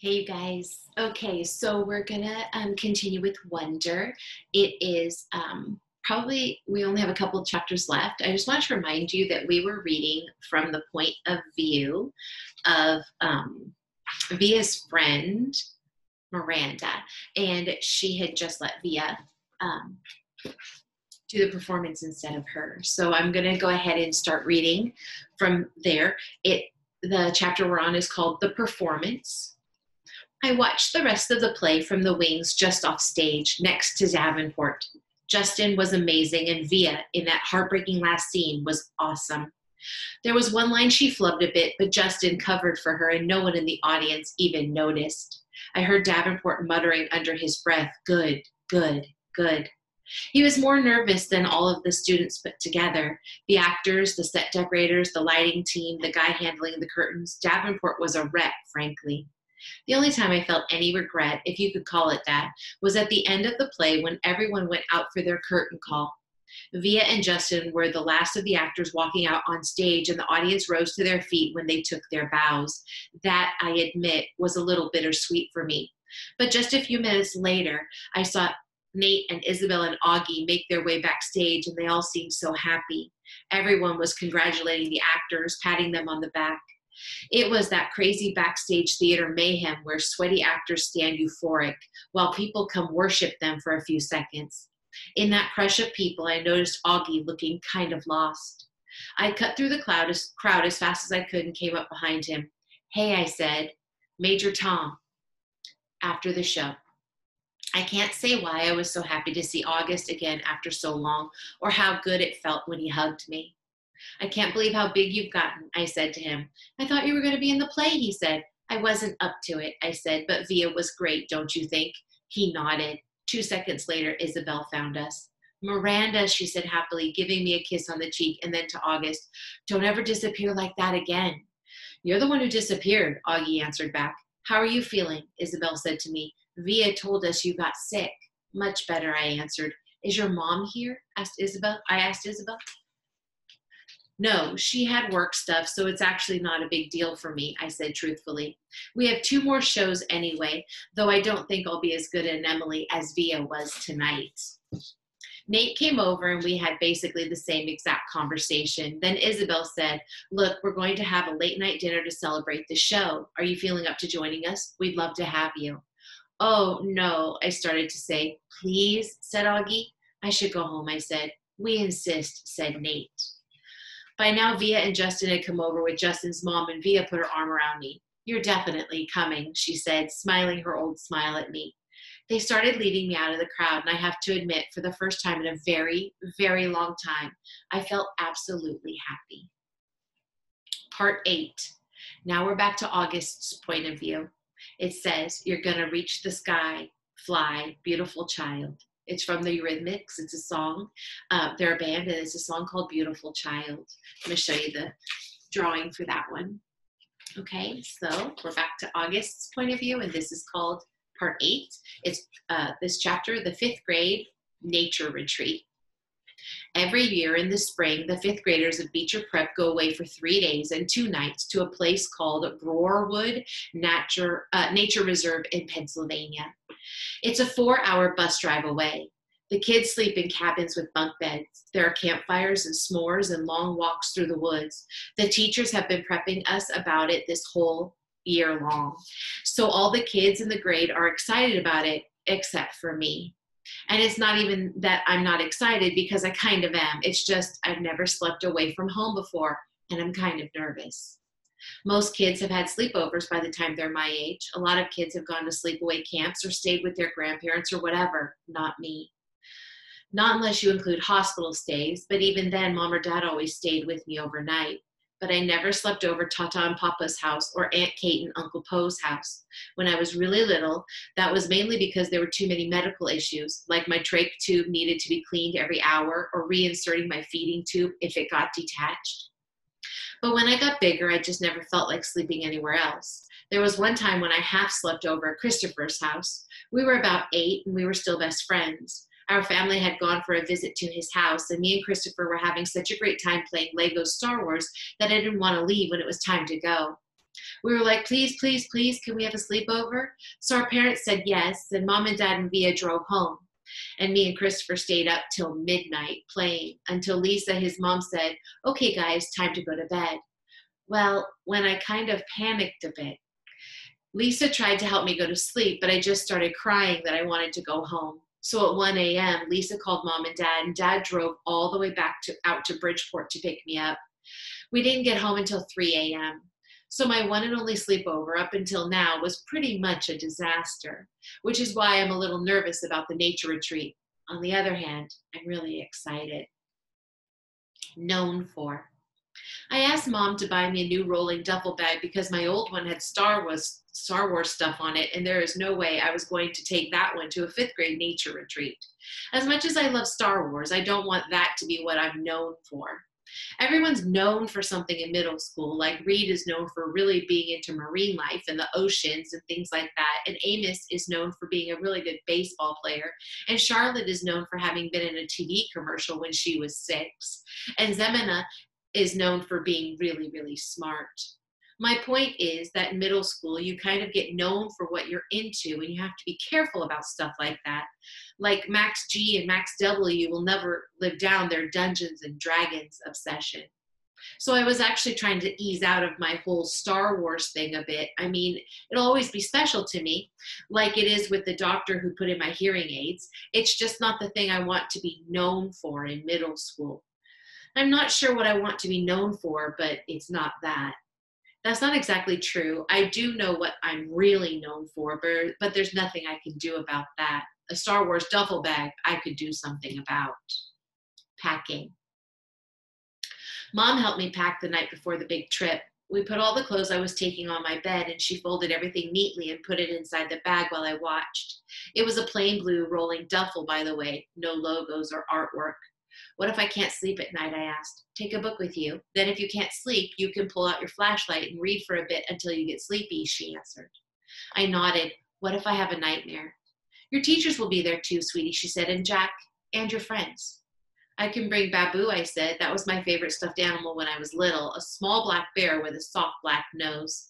Hey, you guys. Okay, so we're gonna continue with Wonder. It is probably, we only have a couple of chapters left. I just want to remind you that we were reading from the point of view of Via's friend, Miranda, and she had just let Via um, do the performance instead of her. So I'm gonna go ahead and start reading from there. The chapter we're on is called The Performance. I watched the rest of the play from the wings just off stage, next to Davenport. Justin was amazing, and Via, in that heartbreaking last scene, was awesome. There was one line she flubbed a bit, but Justin covered for her, and no one in the audience even noticed. I heard Davenport muttering under his breath, "Good, good, good." He was more nervous than all of the students put together. The actors, the set decorators, the lighting team, the guy handling the curtains. Davenport was a wreck, frankly. The only time I felt any regret, if you could call it that, was at the end of the play when everyone went out for their curtain call. Via and Justin were the last of the actors walking out on stage, and the audience rose to their feet when they took their bows. That, I admit, was a little bittersweet for me. But just a few minutes later, I saw Nate and Isabel and Augie make their way backstage, and they all seemed so happy. Everyone was congratulating the actors, patting them on the back. It was that crazy backstage theater mayhem where sweaty actors stand euphoric while people come worship them for a few seconds. In that crush of people, I noticed Augie looking kind of lost. I cut through the crowd as fast as I could and came up behind him. "Hey," I said, "Major Tom," after the show. I can't say why I was so happy to see August again after so long, or how good it felt when he hugged me. "I can't believe how big you've gotten," I said to him. "I thought you were going to be in the play," he said. "I wasn't up to it," I said, "but Via was great, don't you think?" He nodded. 2 seconds later, Isabel found us. "Miranda," she said happily, giving me a kiss on the cheek, and then to August, "Don't ever disappear like that again." "You're the one who disappeared," Augie answered back. "How are you feeling?" Isabel said to me. "Via told us you got sick." "Much better," I answered. "Is your mom here?" I asked Isabel. "No, she had work stuff, so it's actually not a big deal for me," I said truthfully. "We have 2 more shows anyway, though I don't think I'll be as good an Emily as Via was tonight." Nate came over and we had basically the same exact conversation. Then Isabel said, "Look, we're going to have a late night dinner to celebrate the show. Are you feeling up to joining us? We'd love to have you." "Oh, no," I started to say. "Please," said Augie. "I should go home," I said. "We insist," said Nate. By now, Via and Justin had come over with Justin's mom, and Via put her arm around me. "You're definitely coming," she said, smiling her old smile at me. They started leading me out of the crowd, and I have to admit, for the first time in a very, very long time, I felt absolutely happy. Part 8. Now we're back to August's point of view. It says, "You're gonna reach the sky, fly, beautiful child." It's from the Eurythmics. It's a song. They're a band, and it's a song called Beautiful Child. I'm going to show you the drawing for that one. Okay, so we're back to August's point of view, and this is called Part 8. It's this chapter, the 5th grade nature retreat. Every year in the spring, the 5th graders of Beecher Prep go away for 3 days and 2 nights to a place called Broarwood Nature Reserve in Pennsylvania. It's a 4-hour bus drive away. The kids sleep in cabins with bunk beds. There are campfires and s'mores and long walks through the woods. The teachers have been prepping us about it this whole year long. So all the kids in the grade are excited about it, except for me. And it's not even that I'm not excited, because I kind of am. It's just I've never slept away from home before, and I'm kind of nervous. Most kids have had sleepovers by the time they're my age. A lot of kids have gone to sleepaway camps or stayed with their grandparents or whatever. Not me. Not unless you include hospital stays, but even then, Mom or Dad always stayed with me overnight. But I never slept over Tata and Papa's house or Aunt Kate and Uncle Poe's house. When I was really little, that was mainly because there were too many medical issues, like my trach tube needed to be cleaned every hour, or reinserting my feeding tube if it got detached. But when I got bigger, I just never felt like sleeping anywhere else. There was one time when I half slept over at Christopher's house. We were about 8, and we were still best friends. Our family had gone for a visit to his house, and me and Christopher were having such a great time playing Lego Star Wars that I didn't want to leave when it was time to go. We were like, please, please, please, can we have a sleepover? So our parents said yes, and Mom and Dad and Via drove home. And me and Christopher stayed up till midnight playing until Lisa, his mom, said, okay, guys, time to go to bed. Well, when I kind of panicked a bit, Lisa tried to help me go to sleep, but I just started crying that I wanted to go home. So at 1 a.m., Lisa called Mom and Dad drove all the way back out to Bridgeport to pick me up. We didn't get home until 3 a.m. So my one and only sleepover up until now was pretty much a disaster, which is why I'm a little nervous about the nature retreat. On the other hand, I'm really excited. Known for. I asked Mom to buy me a new rolling duffel bag because my old one had Star Wars stuff on it, and there is no way I was going to take that one to a 5th grade nature retreat. As much as I love Star Wars, I don't want that to be what I'm known for. Everyone's known for something in middle school, like Reed is known for really being into marine life and the oceans and things like that, and Amos is known for being a really good baseball player, and Charlotte is known for having been in a TV commercial when she was 6, and Zemina is known for being really, really smart. My point is that in middle school, you kind of get known for what you're into, and you have to be careful about stuff like that. Like Max G and Max W will never live down their Dungeons and Dragons obsession. So I was actually trying to ease out of my whole Star Wars thing a bit. I mean, it'll always be special to me, like it is with the doctor who put in my hearing aids. It's just not the thing I want to be known for in middle school. I'm not sure what I want to be known for, but it's not that. That's not exactly true. I do know what I'm really known for, but there's nothing I can do about that. A Star Wars duffel bag, I could do something about. Packing. Mom helped me pack the night before the big trip. We put all the clothes I was taking on my bed, and she folded everything neatly and put it inside the bag while I watched. It was a plain blue rolling duffel, by the way, no logos or artwork. What if I can't sleep at night, I asked. Take a book with you. Then if you can't sleep, you can pull out your flashlight and read for a bit until you get sleepy, she answered. I nodded. What if I have a nightmare? Your teachers will be there too, sweetie, she said, and Jack, and your friends. I can bring Babu, I said. That was my favorite stuffed animal when I was little, a small black bear with a soft black nose.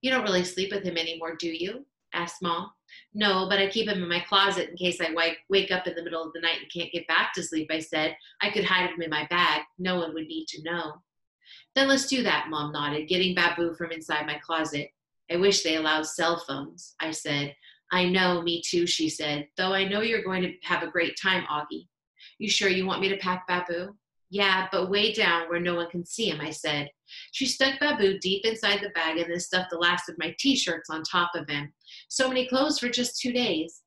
You don't really sleep with him anymore, do you? Asked Mom. No, but I keep him in my closet in case I wake up in the middle of the night and can't get back to sleep, I said. I could hide him in my bag. No one would need to know. Then let's do that, Mom nodded, getting Babu from inside my closet. I wish they allowed cell phones, I said. I know, me too, she said, though I know you're going to have a great time, Augie. You sure you want me to pack Babu? Yeah, but way down where no one can see him, I said. She stuck Babu deep inside the bag and then stuffed the last of my t-shirts on top of him. So many clothes for just 2 days.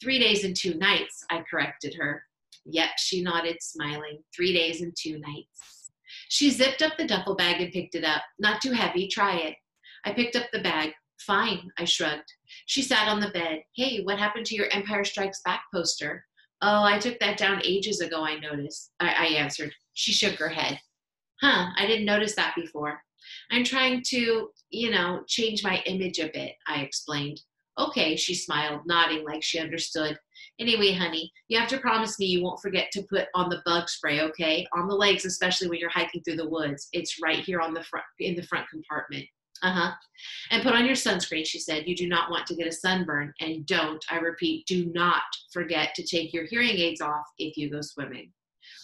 3 days and 2 nights, I corrected her. Yep, she nodded, smiling. 3 days and 2 nights. She zipped up the duffel bag and picked it up. Not too heavy, try it. I picked up the bag. Fine, I shrugged. She sat on the bed. Hey, what happened to your Empire Strikes Back poster? Oh, I took that down ages ago, I noticed. I answered. She shook her head. Huh, I didn't notice that before. I'm trying to, change my image a bit, I explained. Okay, she smiled, nodding like she understood. Anyway, honey, you have to promise me you won't forget to put on the bug spray, okay? On the legs, especially when you're hiking through the woods. It's right here on the front, in the front compartment. Uh-huh. And put on your sunscreen, she said. You do not want to get a sunburn. And don't, I repeat, do not forget to take your hearing aids off if you go swimming.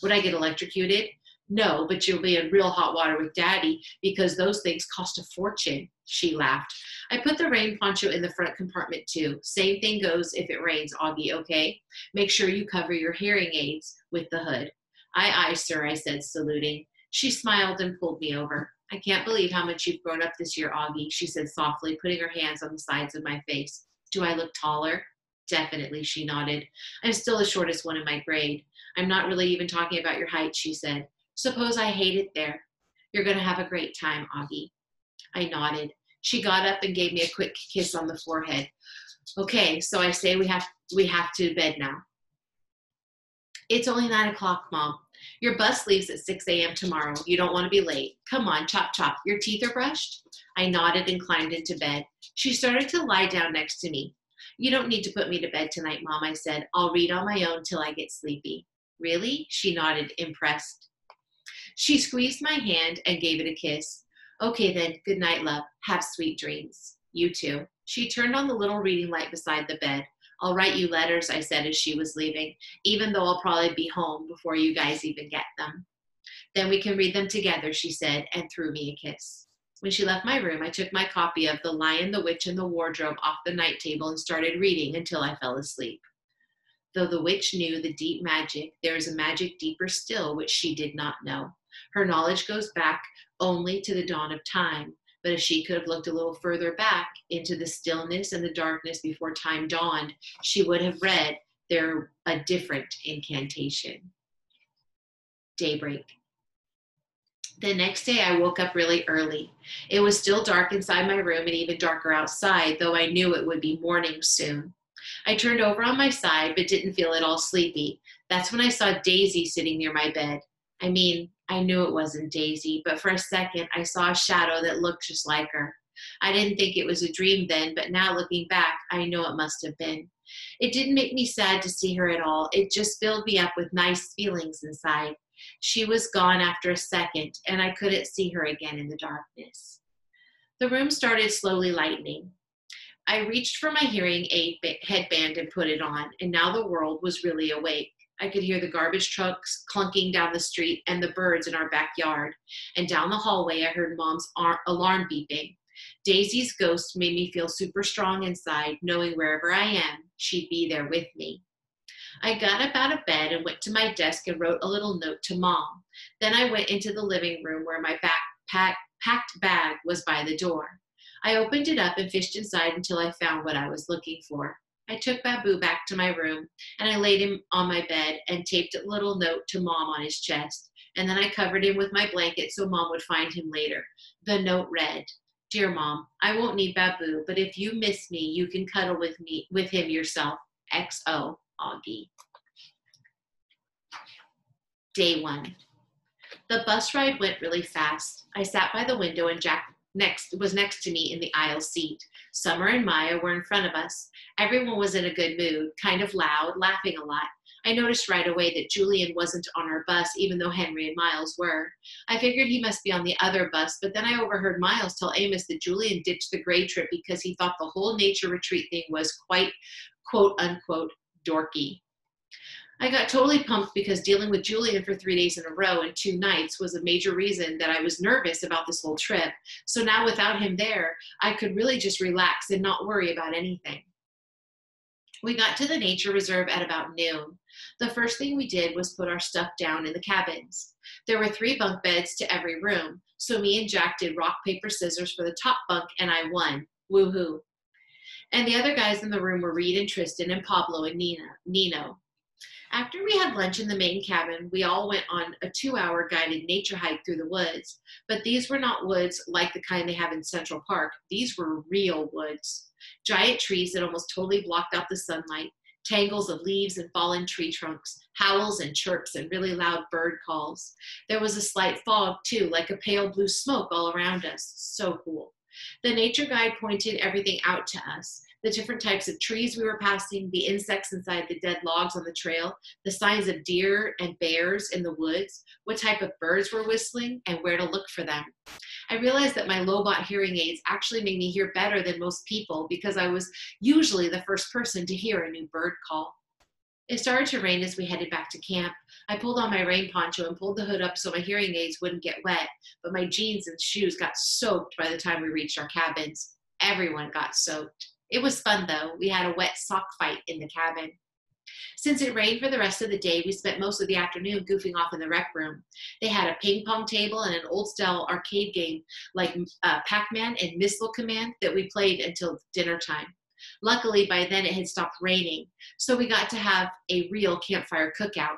Would I get electrocuted? No, but you'll be in real hot water with Daddy because those things cost a fortune, she laughed. I put the rain poncho in the front compartment too. Same thing goes if it rains, Augie, okay? Make sure you cover your hearing aids with the hood. Aye, aye, sir, I said, saluting. She smiled and pulled me over. I can't believe how much you've grown up this year, Augie, she said softly, putting her hands on the sides of my face. Do I look taller? Definitely, she nodded. I'm still the shortest one in my grade. I'm not really even talking about your height, she said. Suppose I hate it there. You're going to have a great time, Augie. I nodded. She got up and gave me a quick kiss on the forehead. Okay, so I say we have to bed now. It's only 9 o'clock, Mom. Your bus leaves at 6 a.m. tomorrow. You don't want to be late. Come on, chop, chop. Your teeth are brushed? I nodded and climbed into bed. She started to lie down next to me. You don't need to put me to bed tonight, Mom, I said. I'll read on my own till I get sleepy. Really? She nodded, impressed. She squeezed my hand and gave it a kiss. Okay then, good night, love. Have sweet dreams. You too. She turned on the little reading light beside the bed. I'll write you letters, I said as she was leaving, even though I'll probably be home before you guys even get them. Then we can read them together, she said, and threw me a kiss. When she left my room, I took my copy of The Lion, the Witch, and the Wardrobe off the night table and started reading until I fell asleep. Though the witch knew the deep magic, there is a magic deeper still which she did not know. Her knowledge goes back only to the dawn of time, but if she could have looked a little further back into the stillness and the darkness before time dawned, she would have read there a different incantation. Daybreak. The next day I woke up really early. It was still dark inside my room and even darker outside, though I knew it would be morning soon. I turned over on my side but didn't feel at all sleepy. That's when I saw Daisy sitting near my bed. I mean, I knew it wasn't Daisy, but for a second I saw a shadow that looked just like her. I didn't think it was a dream then, but now looking back, I know it must have been. It didn't make me sad to see her at all. It just filled me up with nice feelings inside. She was gone after a second, and I couldn't see her again in the darkness. The room started slowly lightening. I reached for my hearing aid headband and put it on, and now the world was really awake. I could hear the garbage trucks clunking down the street and the birds in our backyard. And down the hallway, I heard Mom's alarm beeping. Daisy's ghost made me feel super strong inside, knowing wherever I am, she'd be there with me. I got up out of bed and went to my desk and wrote a little note to Mom. Then I went into the living room where my packed bag was by the door. I opened it up and fished inside until I found what I was looking for. I took Babu back to my room, and I laid him on my bed and taped a little note to Mom on his chest, and then I covered him with my blanket so Mom would find him later. The note read, "Dear Mom, I won't need Babu, but if you miss me, you can cuddle with him yourself. XO, Augie." Day 1. The bus ride went really fast. I sat by the window and Jack was next to me in the aisle seat. Summer and Maya were in front of us. Everyone was in a good mood, kind of loud, laughing a lot. I noticed right away that Julian wasn't on our bus, even though Henry and Miles were. I figured he must be on the other bus, but then I overheard Miles tell Amos that Julian ditched the Gray trip because he thought the whole nature retreat thing was quite, quote unquote, dorky. I got totally pumped because dealing with Julian for 3 days in a row and 2 nights was a major reason that I was nervous about this whole trip. So now without him there, I could really just relax and not worry about anything. We got to the nature reserve at about noon. The first thing we did was put our stuff down in the cabins. There were 3 bunk beds to every room, so me and Jack did rock, paper, scissors for the top bunk, and I won. Woohoo. And the other guys in the room were Reed and Tristan and Pablo and Nino. After we had lunch in the main cabin, we all went on a 2-hour guided nature hike through the woods. But these were not woods like the kind they have in Central Park. These were real woods. Giant trees that almost totally blocked out the sunlight, tangles of leaves and fallen tree trunks, howls and chirps and really loud bird calls. There was a slight fog too, like a pale blue smoke all around us. So cool. The nature guide pointed everything out to us. The different types of trees we were passing, the insects inside the dead logs on the trail, the signs of deer and bears in the woods, what type of birds were whistling, and where to look for them. I realized that my Lobot hearing aids actually made me hear better than most people because I was usually the first person to hear a new bird call. It started to rain as we headed back to camp. I pulled on my rain poncho and pulled the hood up so my hearing aids wouldn't get wet, but my jeans and shoes got soaked by the time we reached our cabins. Everyone got soaked. It was fun though. We had a wet sock fight in the cabin. Since it rained for the rest of the day, we spent most of the afternoon goofing off in the rec room. They had a ping pong table and an old-style arcade game like Pac-Man and Missile Command that we played until dinner time. Luckily, by then it had stopped raining, so we got to have a real campfire cookout.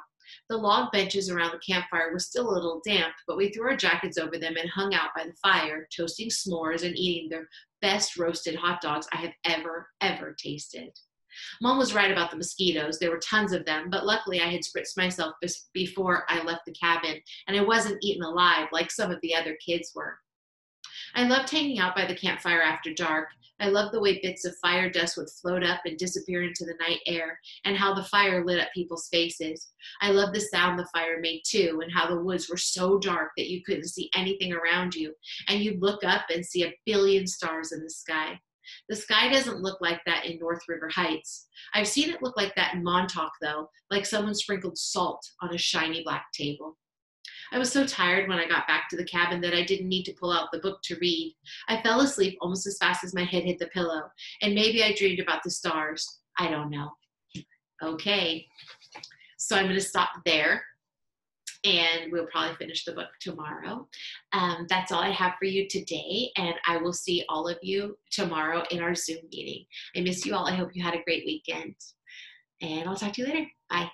The log benches around the campfire were still a little damp, but we threw our jackets over them and hung out by the fire, toasting s'mores and eating the best roasted hot dogs I have ever tasted. Mom was right about the mosquitoes. There were tons of them, but luckily I had spritzed myself before I left the cabin, and I wasn't eaten alive like some of the other kids were. I loved hanging out by the campfire after dark. I loved the way bits of fire dust would float up and disappear into the night air, and how the fire lit up people's faces. I loved the sound the fire made too, and how the woods were so dark that you couldn't see anything around you, and you'd look up and see a billion stars in the sky. The sky doesn't look like that in North River Heights. I've seen it look like that in Montauk, though, like someone sprinkled salt on a shiny black table. I was so tired when I got back to the cabin that I didn't need to pull out the book to read. I fell asleep almost as fast as my head hit the pillow, and maybe I dreamed about the stars. I don't know. Okay, so I'm going to stop there, and we'll probably finish the book tomorrow. That's all I have for you today, and I will see all of you tomorrow in our Zoom meeting. I miss you all. I hope you had a great weekend, and I'll talk to you later. Bye.